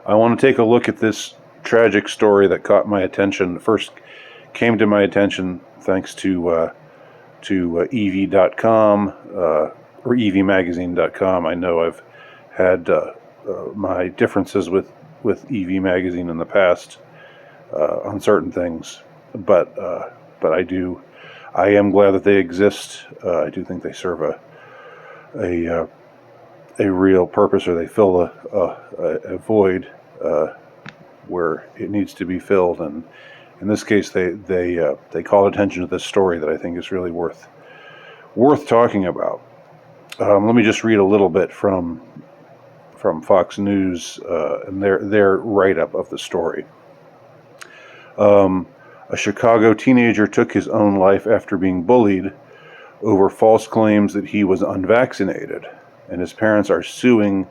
I want to take a look at this tragic story that caught my attention. First came to my attention thanks to EV.com or EVmagazine.com. I know I've had my differences with EV Magazine in the past on certain things, but I am glad that they exist. I do think they serve a real purpose, or they fill a void where it needs to be filled. And in this case, they call attention to this story that I think is really worth talking about. Let me just read a little bit from Fox News and their write-up of the story. A Chicago teenager took his own life after being bullied over false claims that he was unvaccinated, and his parents are suing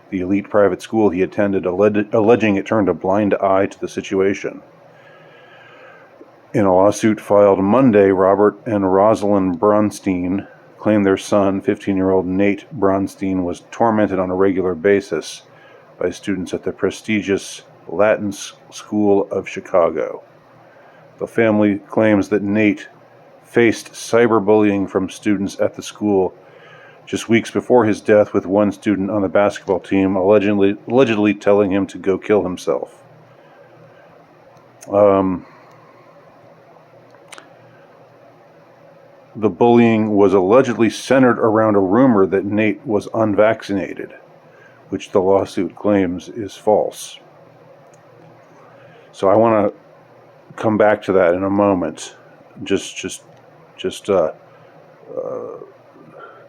the elite private school he attended, alleging it turned a blind eye to the situation. In a lawsuit filed Monday, Robert and Rosalind Bronstein claimed their son, 15-year-old Nate Bronstein, was tormented on a regular basis by students at the prestigious Latin School of Chicago. The family claims that Nate faced cyberbullying from students at the school just weeks before his death, with one student on the basketball team allegedly telling him to go kill himself. The bullying was allegedly centered around a rumor that Nate was unvaccinated, which the lawsuit claims is false. So I want to come back to that in a moment. Just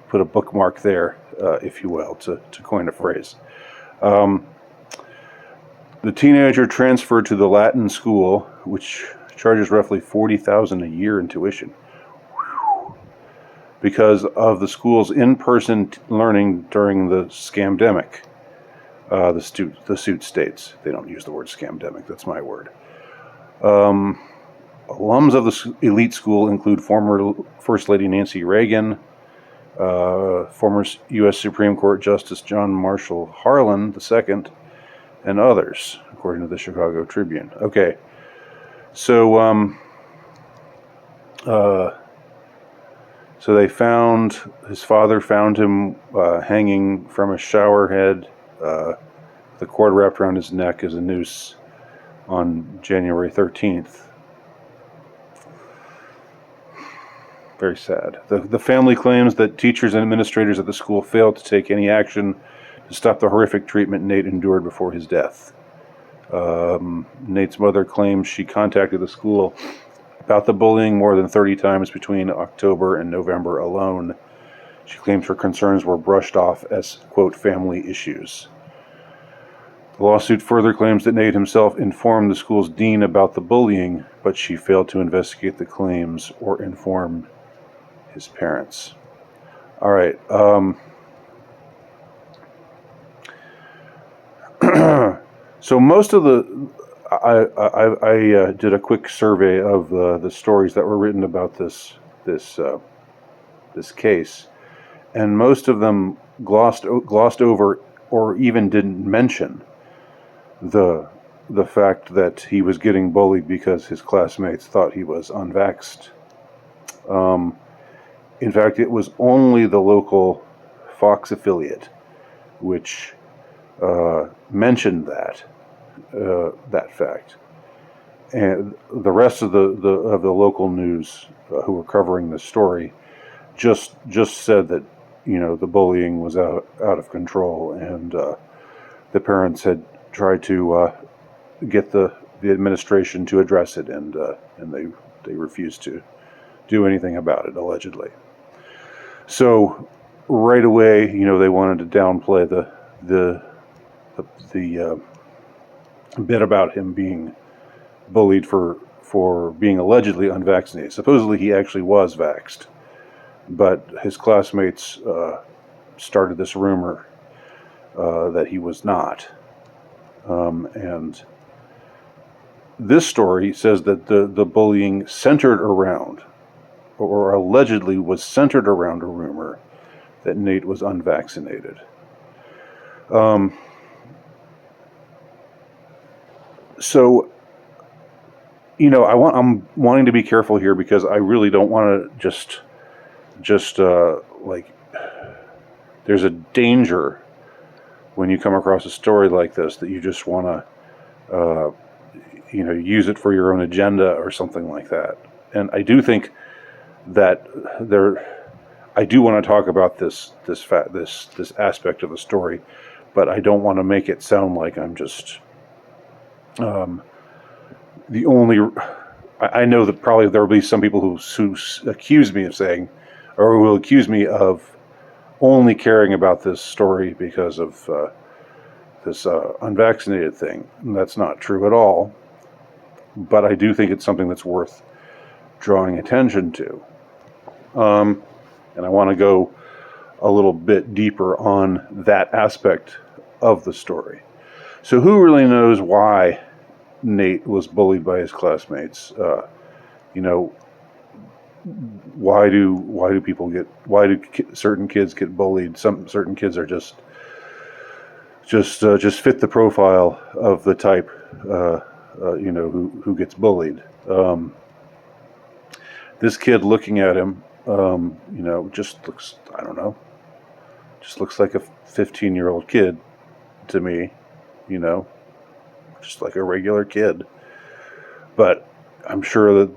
put a bookmark there, if you will, to coin a phrase. The teenager transferred to the Latin school, which charges roughly $40,000 a year in tuition, because of the school's in-person learning during the scamdemic. The suit states. They don't use the word scamdemic, that's my word. Alums of the elite school include former First Lady Nancy Reagan, former U.S. Supreme Court Justice John Marshall Harlan II, and others, according to the Chicago Tribune. Okay, so his father found him hanging from a shower head, the cord wrapped around his neck as a noose on January 13th. Very sad. The family claims that teachers and administrators at the school failed to take any action to stop the horrific treatment Nate endured before his death. Nate's mother claims she contacted the school about the bullying more than 30 times between October and November alone. She claims her concerns were brushed off as, quote, family issues. The lawsuit further claims that Nate himself informed the school's dean about the bullying, but she failed to investigate the claims or inform his parents. All right. So most of I did a quick survey of the stories that were written about this case, and most of them glossed over or even didn't mention the fact that he was getting bullied because his classmates thought he was unvaxxed. In fact, it was only the local Fox affiliate which mentioned that fact, and the rest of the local news who were covering the story just said that the bullying was out of control, and the parents had tried to get the administration to address it, and they refused to do anything about it, allegedly. So right away, they wanted to downplay the bit about him being bullied for being allegedly unvaccinated. Supposedly he actually was vaxxed, but his classmates started this rumor that he was not. And this story says that the bullying centered around, or allegedly was centered around, a rumor that Nate was unvaccinated. So, I'm wanting to be careful here because I really don't want to just like. There's a danger when you come across a story like this that you just want to, use it for your own agenda or something like that. And I do think that I do want to talk about this aspect of the story, but I don't want to make it sound like I'm just the only. I know that probably there will be some people who accuse me of saying, or who will accuse me of only caring about this story because of this unvaccinated thing. And that's not true at all. But I do think it's something that's worth drawing attention to. And I want to go a little bit deeper on that aspect of the story. So who really knows why Nate was bullied by his classmates? Why do certain kids get bullied? Certain kids are just fit the profile of the type who gets bullied. This kid, looking at him, just looks, I don't know, just looks like a 15-year-old kid to me, just like a regular kid. But I'm sure that,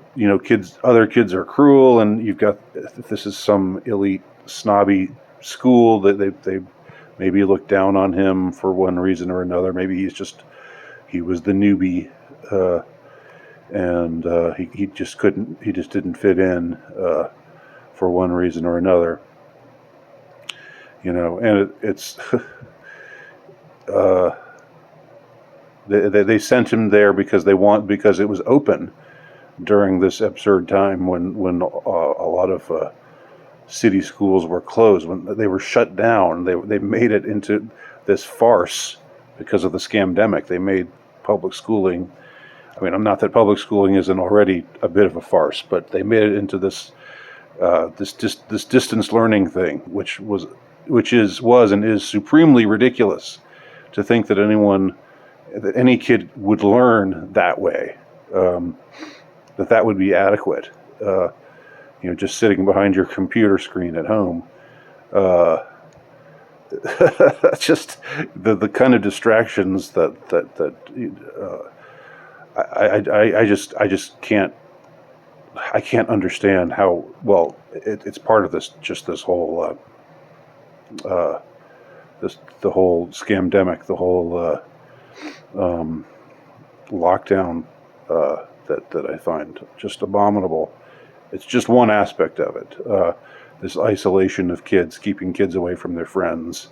other kids are cruel, and if this is some elite snobby school, that they maybe look down on him for one reason or another. Maybe he was the newbie, and he just didn't fit in for one reason or another. And it's they sent him there because it was open during this absurd time when a lot of city schools were closed, when they were shut down. They made it into this farce because of the scamdemic. They made public schooling. I mean, not that public schooling isn't already a bit of a farce, but they made it into this distance learning thing, which was and is supremely ridiculous to think that any kid would learn that way. That would be adequate. Just sitting behind your computer screen at home. Just the kind of distractions that I just can't. I can't understand how well it's part of this whole the whole scamdemic, the whole lockdown that I find just abominable. It's just one aspect of it. This isolation of kids, keeping kids away from their friends,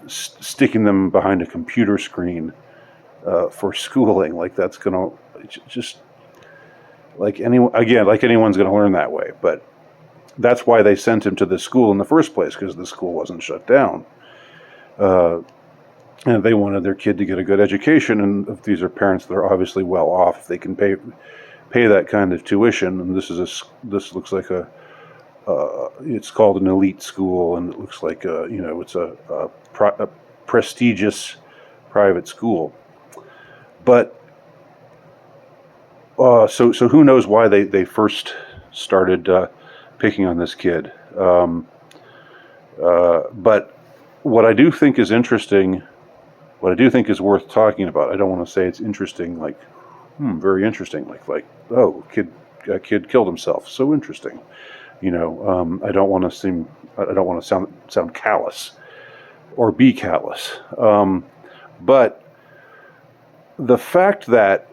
sticking them behind a computer screen for schooling. Like that's gonna just like anyone's gonna learn that way. But that's why they sent him to this school in the first place, because the school wasn't shut down. And they wanted their kid to get a good education, and if these are parents that are obviously well off, if they can pay that kind of tuition, and this looks like it's called an elite school, and it looks like it's a prestigious private school. But so who knows why they first started picking on this kid? But what I do think is interesting, what I do think is worth talking about. I don't want to say it's interesting, like very interesting, like oh, a kid killed himself. So interesting, I don't want to sound callous or be callous, but the fact that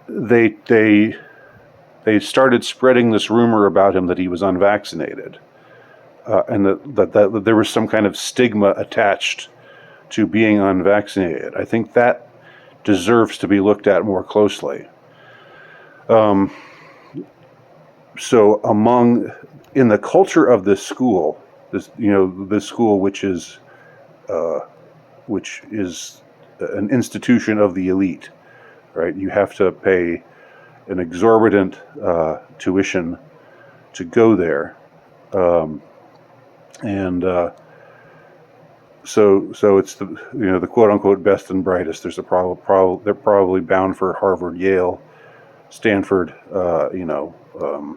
they started spreading this rumor about him that he was unvaccinated, and that there was some kind of stigma attached to being unvaccinated. I think that deserves to be looked at more closely. So in the culture of this school, this school, which is an institution of the elite, right? You have to pay an exorbitant tuition to go there, and So it's the quote unquote best and brightest. There's they're probably bound for Harvard, Yale, Stanford. And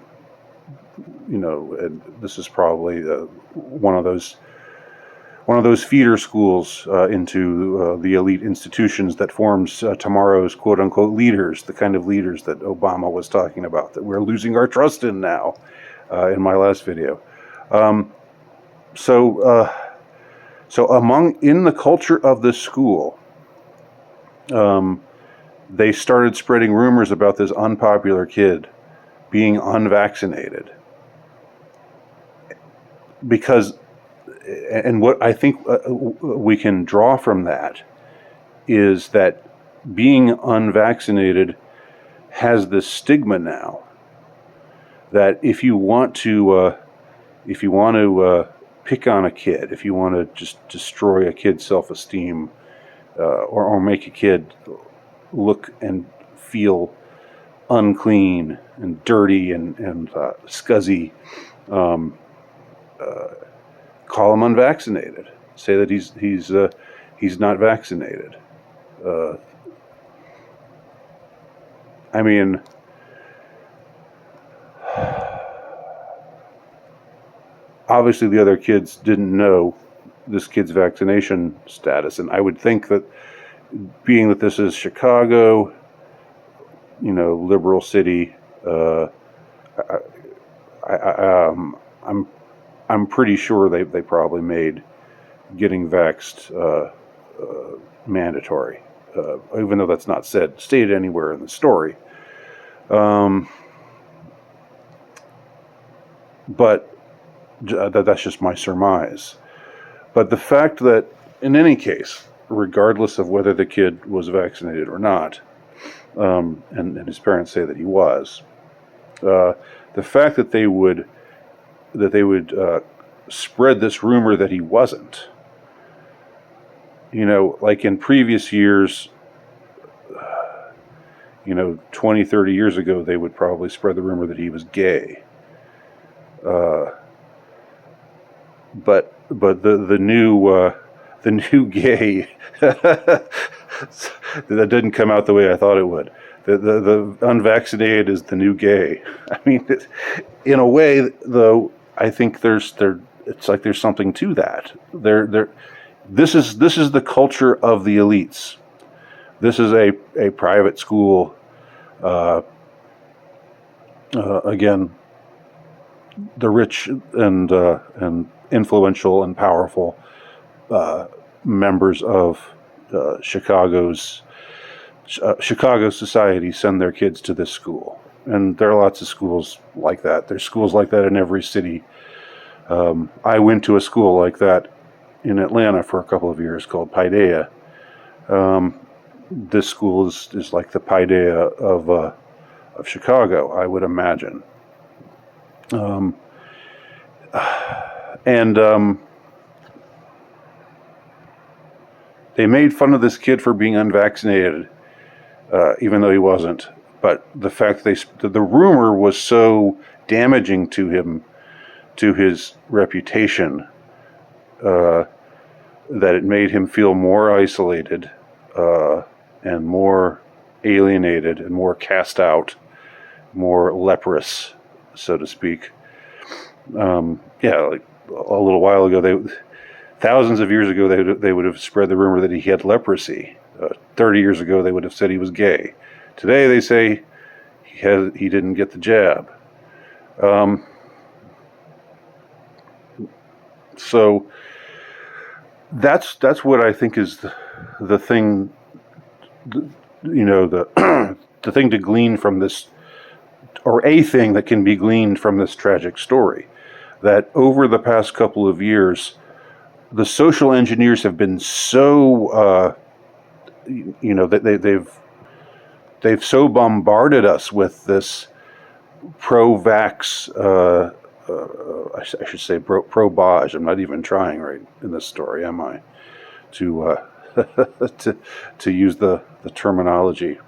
this is probably one of those feeder schools into the elite institutions that forms tomorrow's quote unquote leaders, the kind of leaders that Obama was talking about, that we're losing our trust in now, in my last video. So in the culture of this school, they started spreading rumors about this unpopular kid being unvaccinated. Because, and what I think we can draw from that is that being unvaccinated has this stigma now that if you want to pick on a kid, if you want to just destroy a kid's self-esteem, or make a kid look and feel unclean and dirty and scuzzy, call him unvaccinated. Say that he's not vaccinated. I mean, obviously the other kids didn't know this kid's vaccination status, and I would think that, being that this is Chicago, liberal city, I'm pretty sure they probably made getting vaxxed mandatory, even though that's not stated anywhere in the story. But that's just my surmise. But the fact that, in any case, regardless of whether the kid was vaccinated or not, and his parents say that he was, the fact that they would spread this rumor that he wasn't, like in previous years, 20, 30 years ago, they would probably spread the rumor that he was gay. But the new gay that didn't come out the way I thought it would. The unvaccinated is the new gay. I mean, in a way, though, I think it's like there's something to that. This is the culture of the elites. This is a private school. Again, the rich and influential and powerful members of Chicago society send their kids to this school, and there are lots of schools like that. There's schools like that in every city. I went to a school like that in Atlanta for a couple of years called Paideia. This school is like the Paideia of Chicago, I would imagine. They made fun of this kid for being unvaccinated, even though he wasn't. But the fact the rumor was so damaging to him, to his reputation, that it made him feel more isolated, and more alienated, and more cast out, more leprous, so to speak. Like a little while ago, thousands of years ago, they would have spread the rumor that he had leprosy. 30 years ago, they would have said he was gay. Today, they say he didn't get the jab. So that's what I think is the thing. The thing to glean from this, or a thing that can be gleaned from this tragic story, that over the past couple of years, the social engineers have been so, that they've so bombarded us with this pro-vax, I should say pro-baj. I'm not even trying right in this story, am I? To to use the terminology.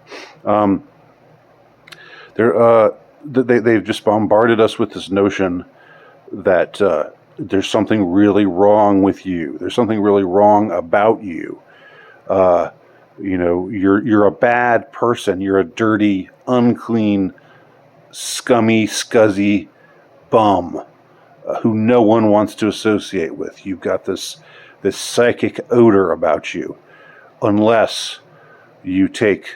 They've just bombarded us with this notion that there's something really wrong with you. There's something really wrong about you. You're a bad person. You're a dirty, unclean, scummy, scuzzy bum who no one wants to associate with. You've got this psychic odor about you, unless you take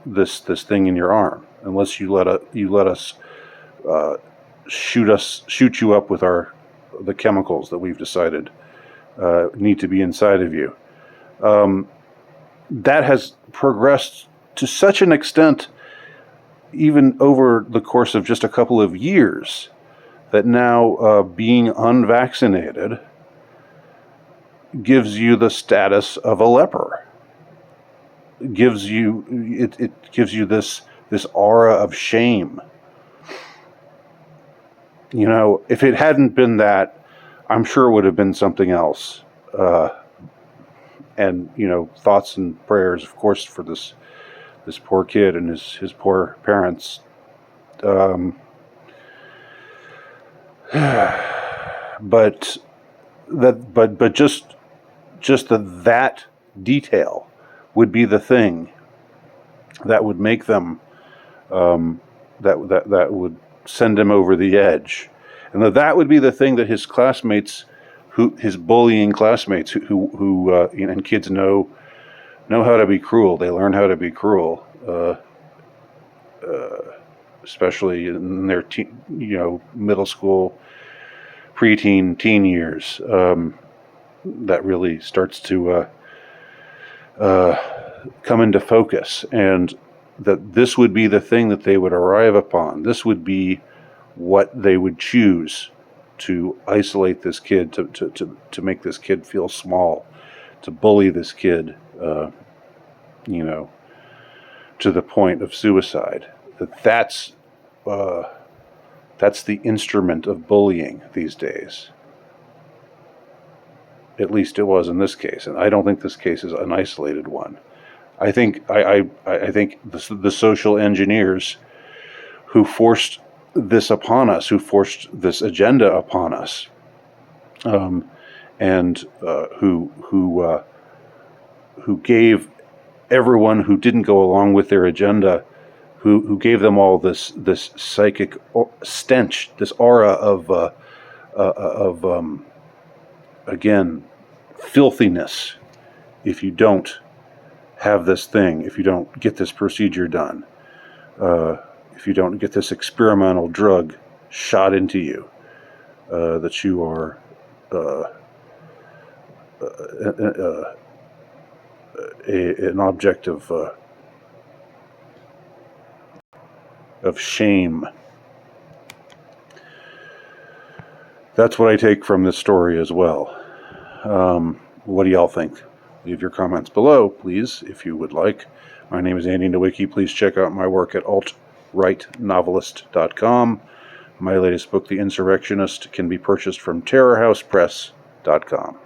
this thing in your arm. Unless you let us shoot you up with the chemicals that we've decided need to be inside of you. That has progressed to such an extent, even over the course of just a couple of years, that now being unvaccinated gives you the status of a leper. It gives you this aura of shame. If it hadn't been that, I'm sure it would have been something else. And thoughts and prayers, of course, for this poor kid and his poor parents. But just that detail would be the thing that would make them that would send him over the edge, and that would be the thing that his classmates, his bullying classmates, who and kids know how to be cruel. They learn how to be cruel, especially in their middle school, preteen, teen years. That really starts to come into focus, and that this would be the thing that they would arrive upon. This would be what they would choose to isolate this kid, to make this kid feel small, to bully this kid, to the point of suicide. That's the instrument of bullying these days. At least it was in this case, and I don't think this case is an isolated one. I think the social engineers who forced this upon us, who forced this agenda upon us, and who gave everyone who didn't go along with their agenda, who gave them all this psychic stench, this aura of again, filthiness. If you don't have this thing, if you don't get this procedure done, if you don't get this experimental drug shot into you, that you are an object of shame. That's what I take from this story as well. What do y'all think? Leave your comments below, please, if you would like. My name is Andy Nowicki. Please check out my work at altrightnovelist.com. My latest book, The Insurrectionist, can be purchased from terrorhousepress.com.